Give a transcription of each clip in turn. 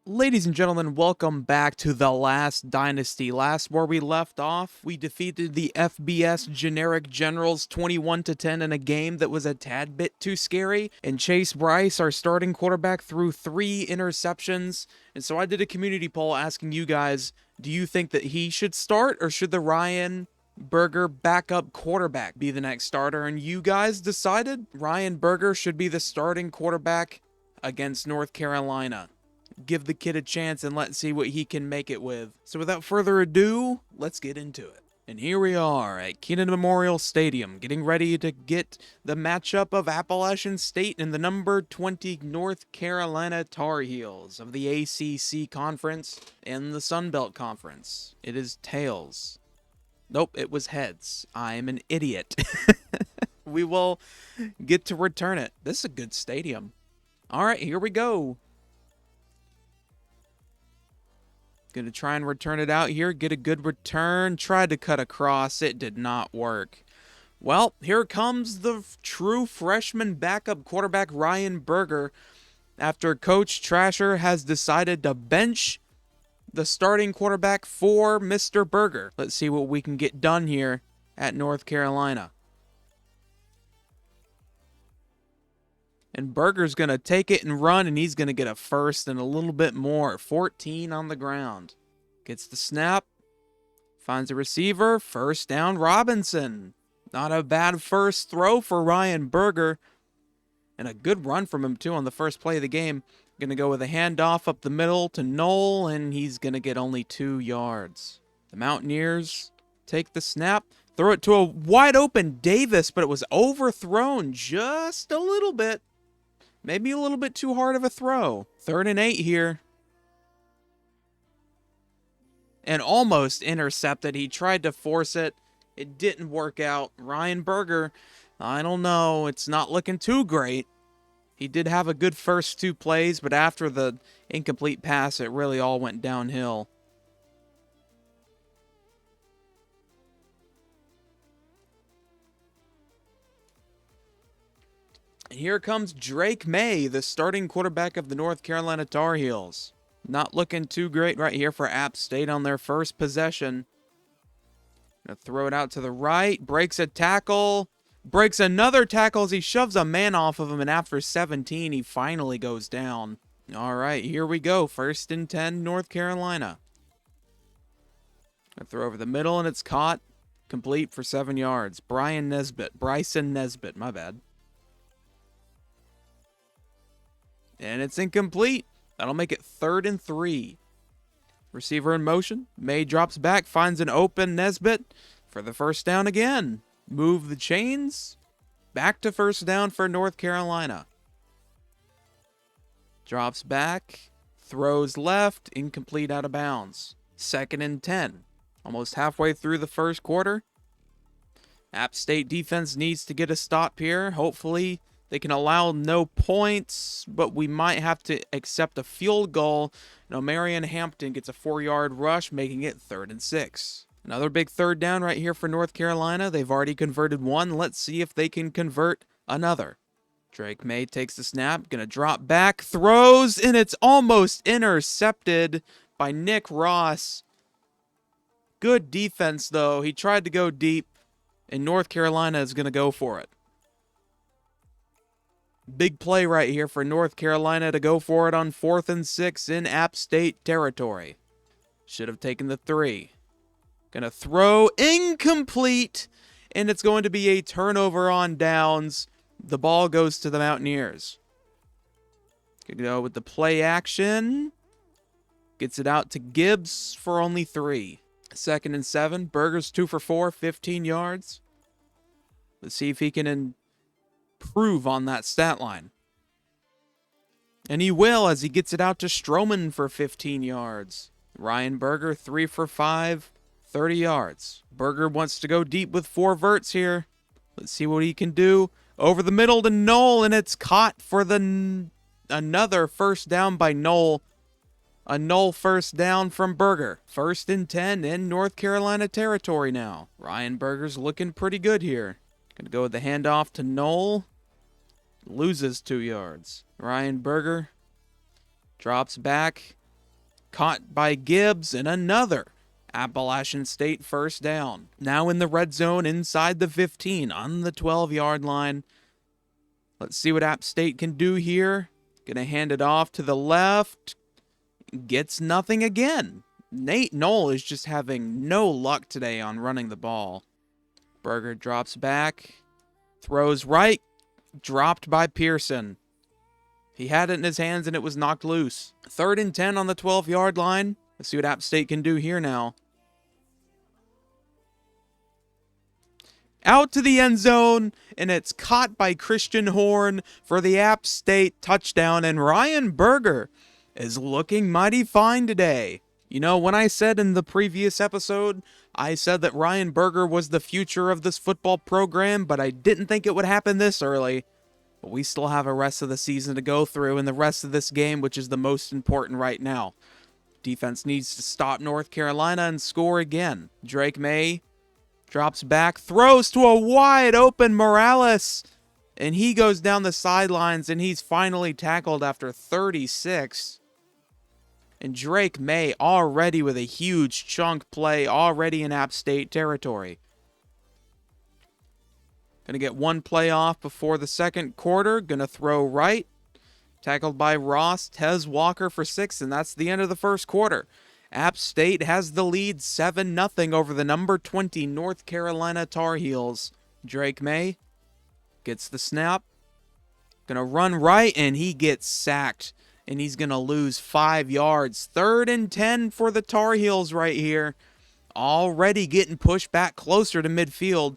Ladies and gentlemen, welcome back to the last Dynasty. Last where we left off, we defeated the FBS Generic Generals 21-10 in a game that was a tad bit too scary. And Chase Bryce, our starting quarterback, threw 3 interceptions. And so I did a community poll asking you guys, do you think that he should start or should the Ryan Berger backup quarterback be the next starter? And you guys decided Ryan Berger should be the starting quarterback against North Carolina. Give the kid a chance and let's see what he can make it with. So without further ado, let's get into it. And here we are at Keenan Memorial Stadium, getting ready to get the matchup of Appalachian State and the number 20 North Carolina Tar Heels of the ACC Conference and the Sun Belt Conference. It is tails. Nope, it was heads. I'm an idiot. We will get to return it. This is a good stadium. All right, here we go. Going to try and return it out here. Get a good return. Tried to cut across. It did not work. Well, here comes the true freshman backup quarterback, Ryan Berger, after Coach Trasher has decided to bench the starting quarterback for Mr. Berger. Let's see what we can get done here at North Carolina. And Berger's going to take it and run, and he's going to get a first and a little bit more. 14 on the ground. Gets the snap. Finds a receiver. First down, Robinson. Not a bad first throw for Ryan Berger. And a good run from him, too, on the first play of the game. Going to go with a handoff up the middle to Knoll, and he's going to get only 2 yards. The Mountaineers take the snap. Throw it to a wide open Davis, but it was overthrown just a little bit. Maybe a little bit too hard of a throw. 3rd and 8 here. And almost intercepted. He tried to force it. It didn't work out. Ryan Berger, I don't know. It's not looking too great. He did have a good first 2 plays, but after the incomplete pass, it really all went downhill. And here comes Drake May, the starting quarterback of the North Carolina Tar Heels. Not looking too great right here for App State on their first possession. Gonna throw it out to the right. Breaks a tackle. Breaks another tackle as he shoves a man off of him. And after 17, he finally goes down. All right, here we go. 1st and 10, North Carolina. Gonna throw over the middle, and it's caught. Complete for 7 yards. Bryson Nesbitt, my bad. And it's incomplete. That'll make it 3rd and 3. Receiver in motion. May drops back, finds an open Nesbitt for the first down again. Move the chains. Back to first down for North Carolina. Drops back. Throws left. Incomplete, out of bounds. 2nd and 10. Almost halfway through the first quarter. App State defense needs to get a stop here. Hopefully they can allow no points, but we might have to accept a field goal. Marion Hampton gets a 4-yard rush, making it 3rd and 6. Another big 3rd down right here for North Carolina. They've already converted 1. Let's see if they can convert another. Drake May takes the snap, gonna drop back, throws, and it's almost intercepted by Nick Ross. Good defense, though. He tried to go deep, and North Carolina is gonna go for it. Big play right here for North Carolina to go for it on 4th and 6 in App State territory. Should have taken the 3. Gonna throw, incomplete, and it's going to be a turnover on downs. The ball goes to the Mountaineers. Gonna go with the play action. Gets it out to Gibbs for only 3. 2nd and 7. Berger's 2 for 4, 15 yards. Let's see if he can improve on that stat line. And he will, as he gets it out to Stroman for 15 yards. Ryan Berger, 3 for 5, 30 yards. Berger wants to go deep with 4 verts here. Let's see what he can do. Over the middle to Knoll, and it's caught for another first down by Knoll. A Knoll first down from Berger. 1st and 10 in North Carolina territory now. Ryan Berger's looking pretty good here. Gonna go with the handoff to Knoll. Loses 2 yards. Ryan Berger drops back. Caught by Gibbs, and another Appalachian State first down. Now in the red zone inside the 15 on the 12-yard line. Let's see what App State can do here. Gonna hand it off to the left. Gets nothing again. Nate Knoll is just having no luck today on running the ball. Berger drops back. Throws right. Dropped by Pearson. He had it in his hands and it was knocked loose. 3rd and 10 on the 12-yard line. Let's see what App State can do here now. Out to the end zone, and it's caught by Christian Horn for the App State touchdown, and Ryan Berger is looking mighty fine today. You know, when I said in the previous episode, I said that Ryan Berger was the future of this football program, but I didn't think it would happen this early. But we still have a rest of the season to go through, and the rest of this game, which is the most important right now. Defense needs to stop North Carolina and score again. Drake May drops back, throws to a wide open Morales, and he goes down the sidelines, and he's finally tackled after 36. And Drake May already with a huge chunk play, already in App State territory. Gonna get one play off before the second quarter. Gonna throw right. Tackled by Ross. Tez Walker for 6, and that's the end of the first quarter. App State has the lead 7-0 over the number 20 North Carolina Tar Heels. Drake May gets the snap. Gonna run right, and he gets sacked. And he's gonna lose 5 yards. 3rd and 10 for the Tar Heels right here. Already getting pushed back closer to midfield.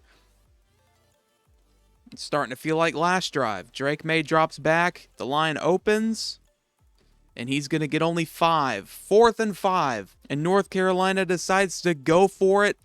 It's starting to feel like last drive. Drake May drops back. The line opens. And he's going to get only 5. 4th and 5. And North Carolina decides to go for it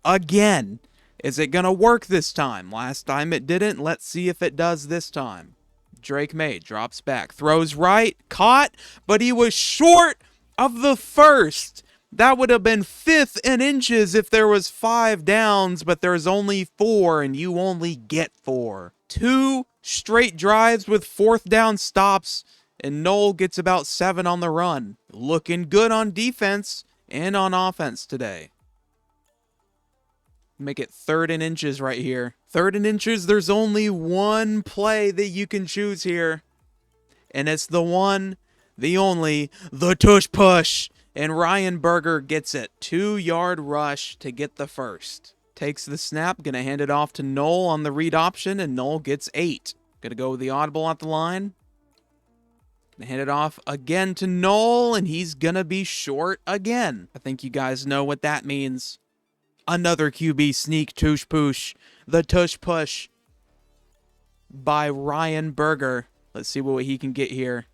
again. Is it going to work this time? Last time it didn't. Let's see if it does this time. Drake May drops back. Throws right. Caught. But he was short of the first. That would have been 5th and inches if there was 5 downs, but there's only 4, and you only get 4. 2 straight drives with 4th down stops, and Knoll gets about 7 on the run. Looking good on defense and on offense today. Make it 3rd and inches right here. 3rd and inches, there's only one play that you can choose here. And it's the one, the only, the tush push. And Ryan Berger gets it. 2-yard rush to get the first. Takes the snap. Going to hand it off to Knoll on the read option. And Knoll gets 8. Going to go with the audible at the line. Going to hand it off again to Knoll. And he's going to be short again. I think you guys know what that means. Another QB sneak tush push. The tush push by Ryan Berger. Let's see what he can get here.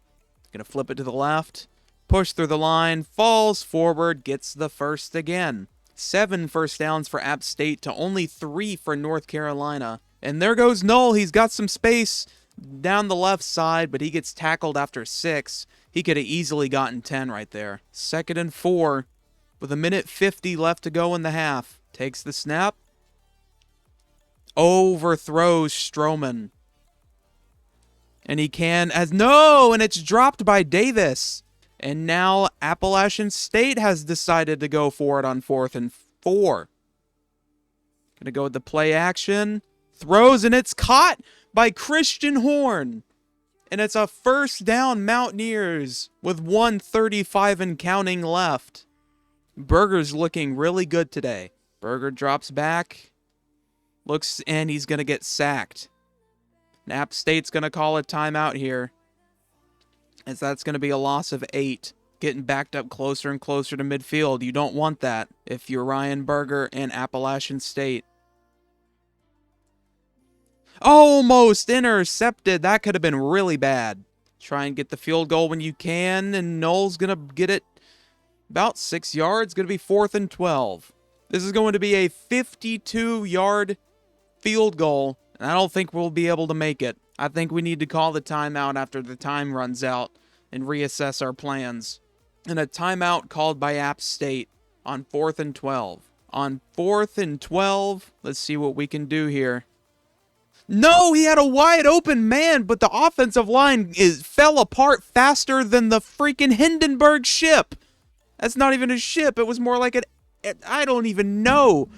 Going to flip it to the left. Push through the line, falls forward, gets the first again. 7 first downs for App State to only 3 for North Carolina. And there goes Knoll. He's got some space down the left side, but he gets tackled after 6. He could have easily gotten 10 right there. 2nd and 4 with 1:50 left to go in the half. Takes the snap. Overthrows Stroman. And he can, and it's dropped by Davis. And now Appalachian State has decided to go for it on 4th and 4. Gonna go with the play action. Throws, and it's caught by Christian Horn. And it's a first down Mountaineers with 1:35 and counting left. Berger's looking really good today. Berger drops back. Looks, and he's gonna get sacked. And App State's gonna call a timeout here, as that's going to be a loss of 8. Getting backed up closer and closer to midfield. You don't want that if you're Ryan Berger and Appalachian State. Almost intercepted. That could have been really bad. Try and get the field goal when you can, and Knoll's going to get it about 6 yards. Going to be 4th and 12. This is going to be a 52-yard field goal, and I don't think we'll be able to make it. I think we need to call the timeout after the time runs out and reassess our plans. And a timeout called by App State on 4th and 12. On 4th and 12, let's see what we can do here. No, he had a wide open man, but the offensive line fell apart faster than the freaking Hindenburg ship. That's not even a ship. It was more like I don't even know.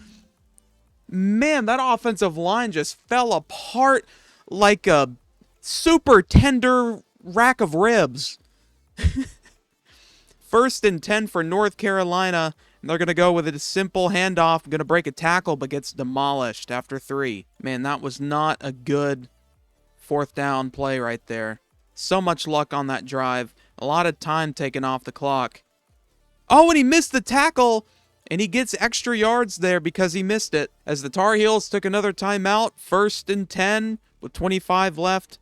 Man, that offensive line just fell apart like a super tender rack of ribs. 1st and 10 for North Carolina. And they're going to go with a simple handoff. Going to break a tackle, but gets demolished after 3. Man, that was not a good 4th down play right there. So much luck on that drive. A lot of time taken off the clock. Oh, and he missed the tackle. And he gets extra yards there because he missed it. As the Tar Heels took another timeout. 1st and 10 with 25 left.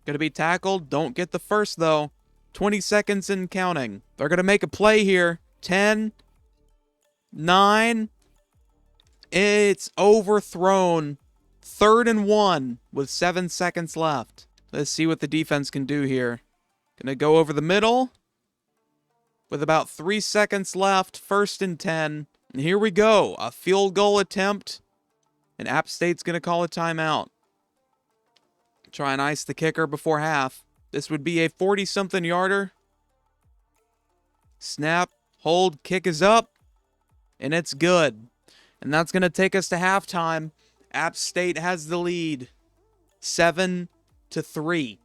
Going to be tackled. Don't get the first, though. 20 seconds and counting. They're going to make a play here. 10, 9. It's overthrown. 3rd and 1 with 7 seconds left. Let's see what the defense can do here. Going to go over the middle with about 3 seconds left. 1st and 10. And here we go. A field goal attempt. And App State's going to call a timeout. Try and ice the kicker before half. This would be a 40-something yarder. Snap, hold, kick is up. And it's good. And that's going to take us to halftime. App State has the lead. 7-3.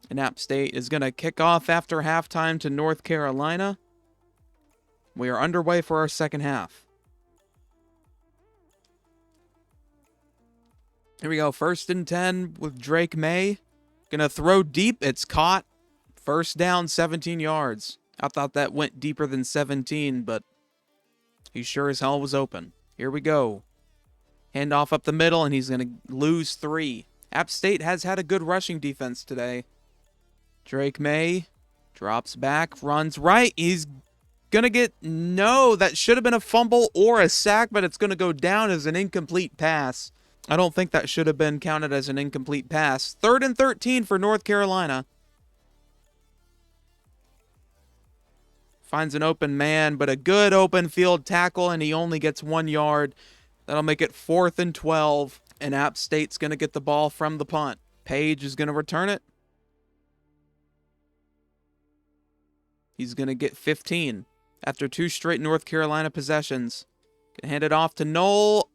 And App State is going to kick off after halftime to North Carolina. We are underway for our second half. Here we go. 1st and 10 with Drake May. Gonna throw deep. It's caught. 1st down, 17 yards. I thought that went deeper than 17, but he sure as hell was open. Here we go. Handoff up the middle, and he's gonna lose 3. App State has had a good rushing defense today. Drake May drops back, runs right. He's gonna get... No, that should have been a fumble or a sack, but it's gonna go down as an incomplete pass. I don't think that should have been counted as an incomplete pass. 3rd and 13 for North Carolina. Finds an open man, but a good open field tackle, and he only gets 1 yard. That'll make it 4th and 12, and App State's going to get the ball from the punt. Page is going to return it. He's going to get 15 after 2 straight North Carolina possessions. Gonna hand it off to Knoll.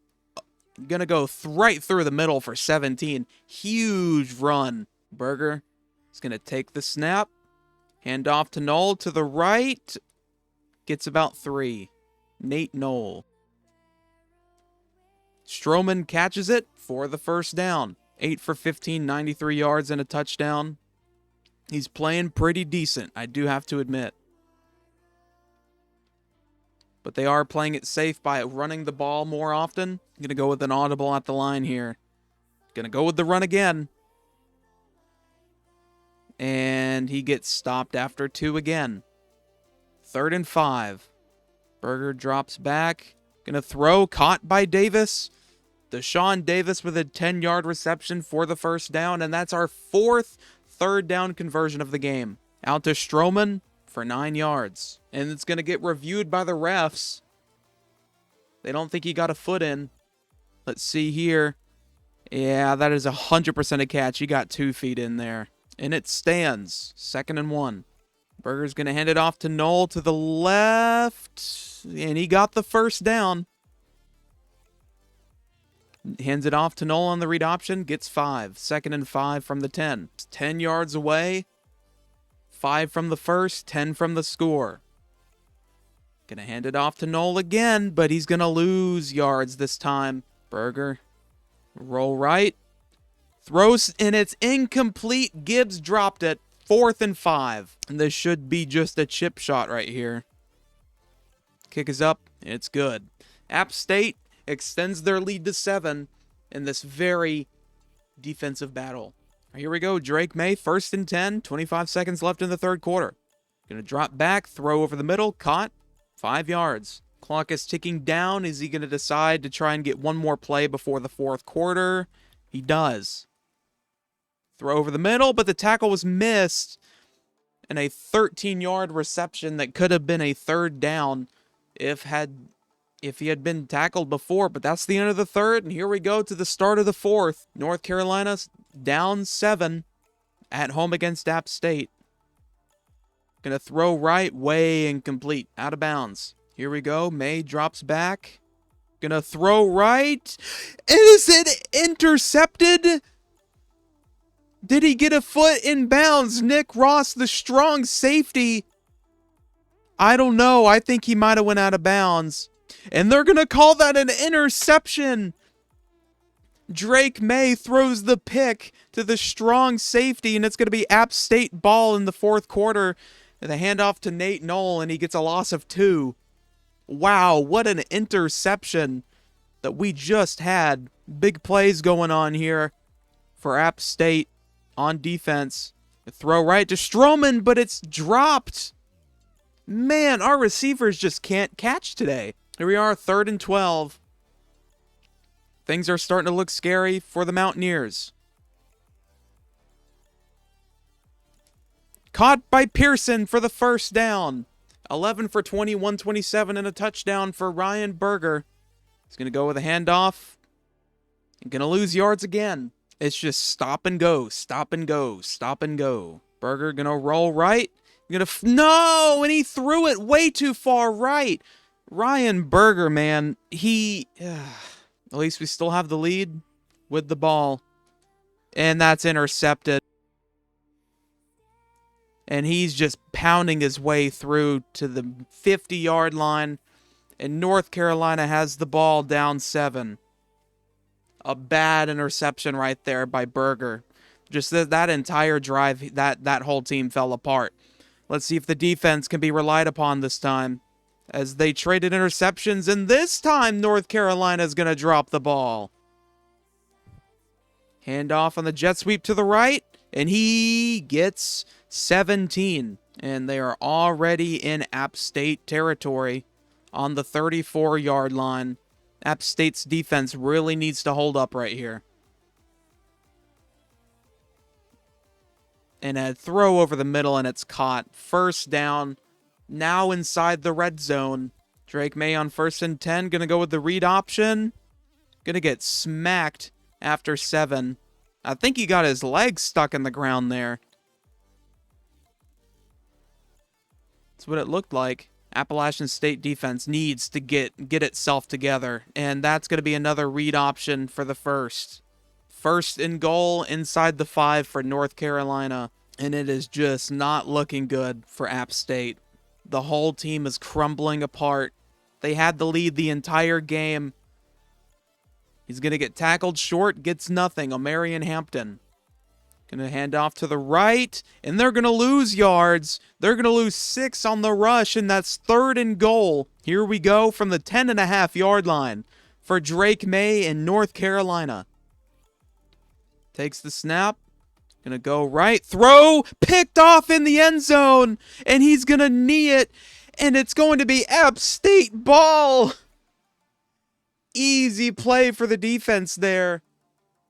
Gonna go right through the middle for 17. Huge run. Berger is gonna take the snap. Hand off to Knoll to the right. Gets about 3. Nate Knoll. Stroman catches it for the 1st down. 8 for 15, 93 yards and a touchdown. He's playing pretty decent, I do have to admit. But they are playing it safe by running the ball more often. I'm going to go with an audible at the line here. Going to go with the run again. And he gets stopped after 2 again. 3rd and 5. Berger drops back. Going to throw. Caught by Davis. Deshaun Davis with a 10-yard reception for the 1st down. And that's our 4th 3rd down conversion of the game. Out to Stroman for 9 yards. And it's going to get reviewed by the refs. They don't think he got a foot in. Let's see here. Yeah, that is 100% a catch. He got 2 feet in there. And it stands. 2nd and 1. Berger's going to hand it off to Knoll to the left. And he got the 1st down. Hands it off to Knoll on the read option. Gets 5. 2nd and 5 from the 10. It's 10 yards away. 5 from the 1st. 10 from the score. Gonna hand it off to Knoll again, but he's gonna lose yards this time. Berger. Roll right. Throws, and it's incomplete. Gibbs dropped it. 4th and 5. And this should be just a chip shot right here. Kick is up. It's good. App State extends their lead to 7 in this very defensive battle. Here we go. Drake May, 1st and 10. 25 seconds left in the 3rd quarter. Gonna drop back. Throw over the middle. Caught. 5 yards. Clock is ticking down. Is he going to decide to try and get one more play before the 4th quarter? He does. Throw over the middle, but the tackle was missed. And a 13-yard reception that could have been a 3rd down if he had been tackled before. But that's the end of the 3rd, and here we go to the start of the 4th. North Carolina's down 7 at home against App State. Gonna throw right, way incomplete, out of bounds. Here we go, May drops back. Gonna throw right. Is it intercepted? Did he get a foot in bounds? Nick Ross, the strong safety. I don't know. I think he might have went out of bounds. And they're gonna call that an interception. Drake May throws the pick to the strong safety, and it's gonna be App State ball in the fourth quarter. The handoff to Nate Knoll, and he gets a loss of 2. Wow, what an interception that we just had. Big plays going on here for App State on defense. A throw right to Stroman, but it's dropped. Man, our receivers just can't catch today. Here we are, 3rd and 12. Things are starting to look scary for the Mountaineers. Caught by Pearson for the first down. 11 for 20, 127, and a touchdown for Ryan Berger. He's going to go with a handoff. He's going to lose yards again. It's just stop and go, stop and go, stop and go. Berger going to roll right. No, and he threw it way too far right. Ryan Berger, man, at least we still have the lead with the ball. And that's intercepted. And he's just pounding his way through to the 50-yard line. And North Carolina has the ball down 7. A bad interception right there by Berger. Just that entire drive, that whole team fell apart. Let's see if the defense can be relied upon this time, as they traded interceptions, and this time North Carolina is going to drop the ball. Handoff on the jet sweep to the right, and he gets 17. And they are already in App State territory on the 34-yard line. App State's defense really needs to hold up right here. And a throw over the middle, and it's caught. First down, now inside the red zone. Drake May on 1st and 10, going to go with the read option. Going to get smacked after 7. I think he got his legs stuck in the ground there. That's what it looked like. Appalachian State defense needs to get itself together, and that's going to be another read option for the first. First and goal inside the 5 for North Carolina, and it is just not looking good for App State. The whole team is crumbling apart. They had the lead the entire game. He's going to get tackled short, gets nothing. O'Marion Hampton. Going to hand off to the right, and they're going to lose yards. They're going to lose 6 on the rush, and that's 3rd and goal. Here we go from the 10.5-yard line for Drake May in North Carolina. Takes the snap. Going to go right. Throw. Picked off in the end zone, and he's going to knee it, and it's going to be App State ball. Easy play for the defense there.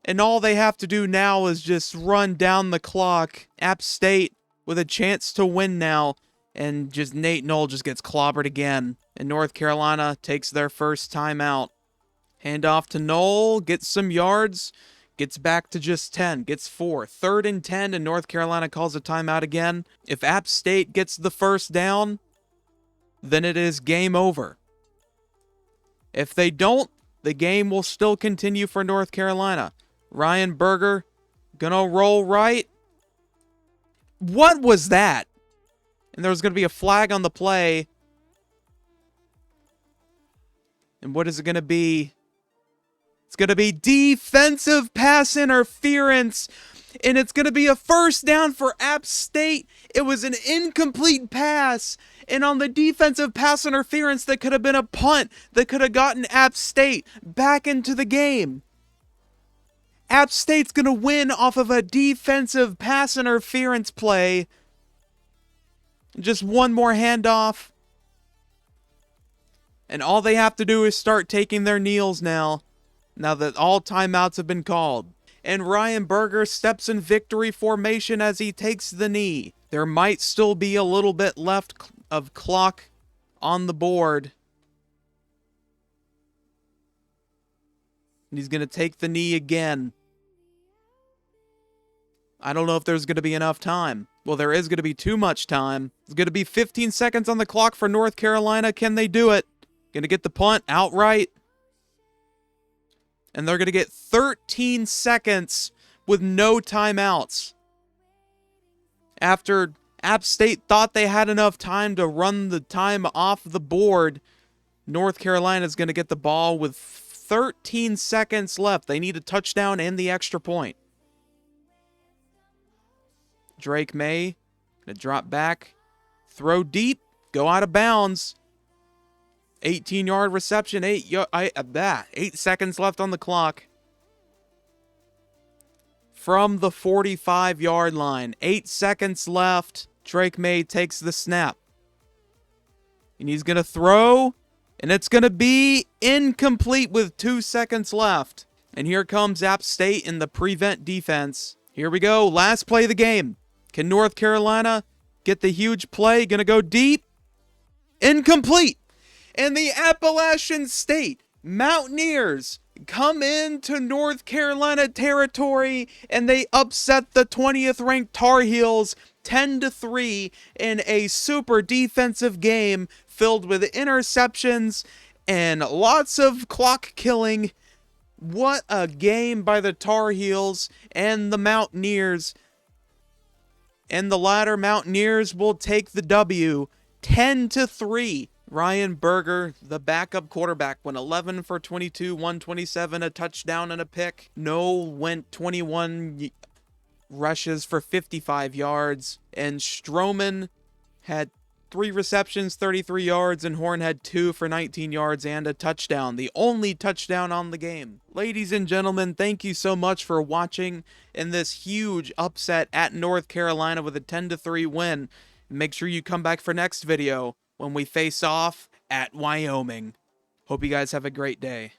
And all they have to do now is just run down the clock. App State with a chance to win now. And just Nate Knoll just gets clobbered again. And North Carolina takes their first timeout. Hand off to Knoll. Gets some yards. Gets back to just 10. Gets 4. 3rd and 10, and North Carolina calls a timeout again. If App State gets the first down, then it is game over. If they don't, the game will still continue for North Carolina. Ryan Berger gonna roll right. What was that? And there was gonna be a flag on the play. And what is it gonna be? It's gonna be defensive pass interference. And it's gonna be a first down for App State. It was an incomplete pass. And on the defensive pass interference, that could have been a punt that could have gotten App State back into the game. App State's going to win off of a defensive pass interference play. Just one more handoff. And all they have to do is start taking their kneels now that all timeouts have been called. And Ryan Berger steps in victory formation as he takes the knee. There might still be a little bit left of clock on the board. And he's going to take the knee again. I don't know if there's going to be enough time. Well, there is going to be too much time. It's going to be 15 seconds on the clock for North Carolina. Can they do it? Going to get the punt outright. And they're going to get 13 seconds with no timeouts. After App State thought they had enough time to run the time off the board, North Carolina is going to get the ball with 13 seconds left. They need a touchdown and the extra point. Drake May going to drop back, throw deep, go out of bounds. 18-yard reception, 8 seconds left on the clock. From the 45-yard line, 8 seconds left. Drake May takes the snap. And he's going to throw, and it's going to be incomplete with 2 seconds left. And here comes App State in the prevent defense. Here we go, last play of the game. Can North Carolina get the huge play? Going to go deep. Incomplete. And the Appalachian State Mountaineers come into North Carolina territory and they upset the 20th ranked Tar Heels 10-3 in a super defensive game filled with interceptions and lots of clock killing. What a game by the Tar Heels and the Mountaineers. And the latter Mountaineers will take the W 10-3. Ryan Berger, the backup quarterback, went 11 for 22, 127, a touchdown and a pick. Noel went 21 rushes for 55 yards. And Stroman had 3 receptions, 33 yards, and Horn had 2 for 19 yards and a touchdown. The only touchdown on the game. Ladies and gentlemen, thank you so much for watching in this huge upset at North Carolina with a 10-3 win. Make sure you come back for next video when we face off at Wyoming. Hope you guys have a great day.